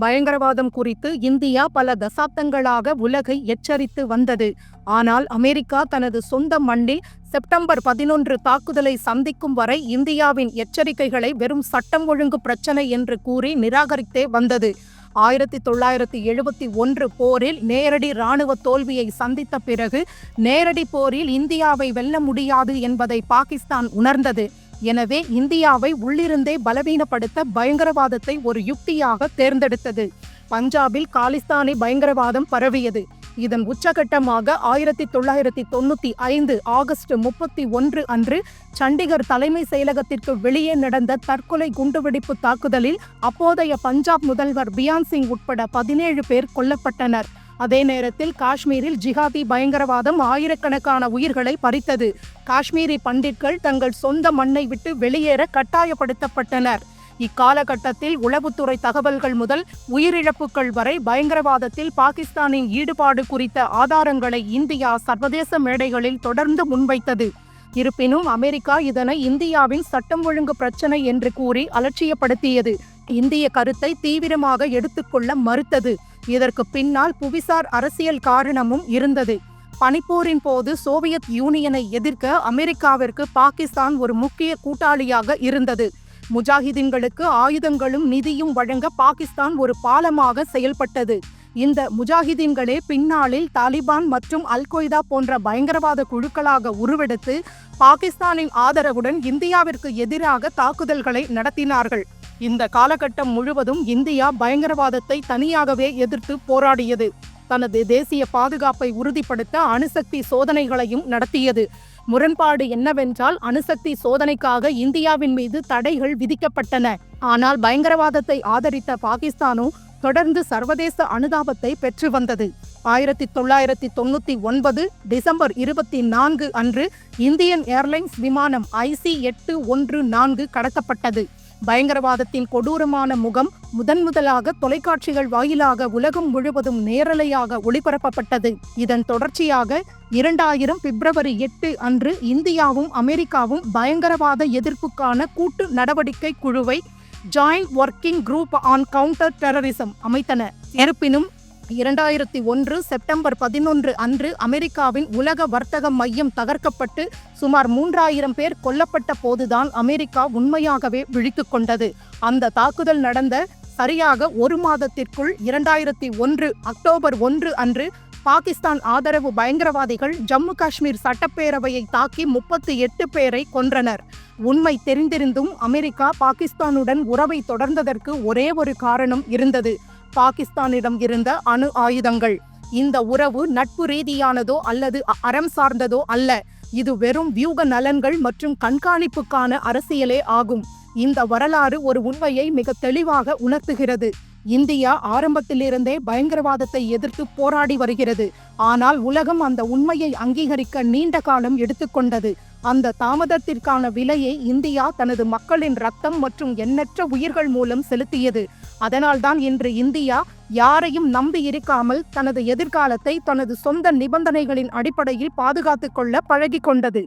பயங்கரவாதம் குறித்து இந்தியா பல தசாப்தங்களாக உலகை எச்சரித்து வந்தது. ஆனால் அமெரிக்கா தனது சொந்த மண்ணில் செப்டம்பர் 11 தாக்குதலை சந்திக்கும் வரை இந்தியாவின் எச்சரிக்கைகளை வெறும் சட்டம் ஒழுங்கு பிரச்சனை என்று கூறி நிராகரித்தே வந்தது. 1971 போரில் நேரடி இராணுவ தோல்வியை சந்தித்த பிறகு நேரடி போரில் இந்தியாவை வெல்ல முடியாது என்பதை பாகிஸ்தான் உணர்ந்தது. எனவே இந்தியாவை உள்ளிருந்தே பலவீனப்படுத்த பயங்கரவாதத்தை ஒரு யுக்தியாக தேர்ந்தெடுத்தது. பஞ்சாபில் காலிஸ்தானி பயங்கரவாதம் பரவியது. இதன் உச்சகட்டமாக 1995 ஆகஸ்ட் 31 அன்று சண்டிகர் தலைமை செயலகத்திற்கு வெளியே நடந்த தற்கொலை குண்டுவெடிப்பு தாக்குதலில் அப்போதைய பஞ்சாப் முதல்வர் பியான் சிங் உட்பட 17 பேர் கொல்லப்பட்டனர். அதே நேரத்தில் காஷ்மீரில் ஜிஹாதி பயங்கரவாதம் ஆயிரக்கணக்கான உயிர்களை பறித்தது. காஷ்மீரி பண்டிட்கள் தங்கள் சொந்த மண்ணை விட்டு வெளியேற கட்டாயப்படுத்தப்பட்டனர். இக்காலகட்டத்தில் உளவுத்துறை தகவல்கள் முதல் உயிரிழப்புகள் வரை பயங்கரவாதத்தில் பாகிஸ்தானின் ஈடுபாடு குறித்த ஆதாரங்களை இந்தியா சர்வதேச மேடைகளில் தொடர்ந்து முன்வைத்தது. இருப்பினும் அமெரிக்கா இதனை இந்தியாவின் சட்டம் ஒழுங்கு பிரச்சனை என்று கூறி அலட்சியப்படுத்தியது. இந்திய கருத்தை தீவிரமாக எடுத்துக்கொள்ள மறுத்தது. இதற்கு பின்னால் புவிசார் அரசியல் காரணமும் இருந்தது. பனிப்போரின் போது சோவியத் யூனியனை எதிர்க்க அமெரிக்காவிற்கு பாகிஸ்தான் ஒரு முக்கிய கூட்டாளியாக இருந்தது. முஜாஹிதீன்களுக்கு ஆயுதங்களும் நிதியும் வழங்க பாகிஸ்தான் ஒரு பாலமாக செயல்பட்டது. இந்த முஜாஹிதீன்களே பின்னாளில் தாலிபான் மற்றும் அல்-கொய்தா போன்ற பயங்கரவாத குழுக்களாக உருவெடுத்து பாகிஸ்தானின் ஆதரவுடன் இந்தியாவிற்கு எதிராக தாக்குதல்களை நடத்தினார்கள். இந்த காலகட்டம் முழுவதும் இந்தியா பயங்கரவாதத்தை தனியாகவே எதிர்த்து போராடியது. தனது தேசிய பாதுகாப்பை உறுதிப்படுத்த அணுசக்தி சோதனைகளையும் நடத்தியது. முரண்பாடு என்னவென்றால் அணுசக்தி சோதனைக்காக இந்தியாவின் மீது தடைகள் விதிக்கப்பட்டன. ஆனால் பயங்கரவாதத்தை ஆதரித்த பாகிஸ்தானோ தொடர்ந்து சர்வதேச அனுதாபத்தை பெற்று வந்தது. 1999 டிசம்பர் 24 அன்று இந்தியன் ஏர்லைன்ஸ் விமானம் IC-814 கடத்தப்பட்டது. பயங்கரவாதத்தின் கொடூரமான முகம் முதன்முதலாக தொலைக்காட்சிகள் வாயிலாக உலகம் முழுவதும் நேரலையாக ஒளிபரப்பப்பட்டது. இதன் தொடர்ச்சியாக 2000 பிப்ரவரி 8 அன்று இந்தியாவும் அமெரிக்காவும் பயங்கரவாத எதிர்ப்புக்கான கூட்டு நடவடிக்கை குழுவை joint working group on counter terrorism அமைத்தன. இருப்பினும் 2001 செப்டம்பர் 11 அன்று அமெரிக்காவின் உலக வர்த்தக மையம் தகர்க்கப்பட்டு சுமார் 3000 பேர் கொல்லப்பட்ட போதுதான் அமெரிக்கா உண்மையாகவே விழித்துக் கொண்டது. அந்த தாக்குதல் நடந்த சரியாக ஒரு மாதத்திற்குள் 2001 அக்டோபர் 1 அன்று பாகிஸ்தான் ஆதரவு பயங்கரவாதிகள் ஜம்மு காஷ்மீர் சட்டப்பேரவையை தாக்கி 38 பேரை கொன்றனர். உண்மை தெரிந்திருந்தும் அமெரிக்கா பாகிஸ்தானுடன் உறவை தொடர்ந்ததற்கு ஒரே ஒரு காரணம் இருந்தது: பாகிஸ்தானிடம் இருந்த அணு ஆயுதங்கள். இந்த உறவு நட்பு ரீதியானதோ அல்லது அறம் சார்ந்ததோ அல்ல. இது வெறும் வியூக நலன்கள் மற்றும் கண்காணிப்புக்கான அரசியலே ஆகும். இந்த வரலாறு ஒரு உண்மையை மிக தெளிவாக உணர்த்துகிறது. இந்தியா ஆரம்பத்திலிருந்தே பயங்கரவாதத்தை எதிர்த்து போராடி வருகிறது. ஆனால் உலகம் அந்த உண்மையை அங்கீகரிக்க நீண்ட காலம் எடுத்துக்கொண்டது. அந்த தாமதத்திற்கான விலையை இந்தியா தனது மக்களின் ரத்தம் மற்றும் எண்ணற்ற உயிர்கள் மூலம் செலுத்தியது. அதனால்தான் இன்று இந்தியா யாரையும் நம்பி இருக்காமல் தனது எதிர்காலத்தை தனது சொந்த நிபந்தனைகளின் அடிப்படையில் பாதுகாத்துக் கொள்ள பழகிக் கொண்டது.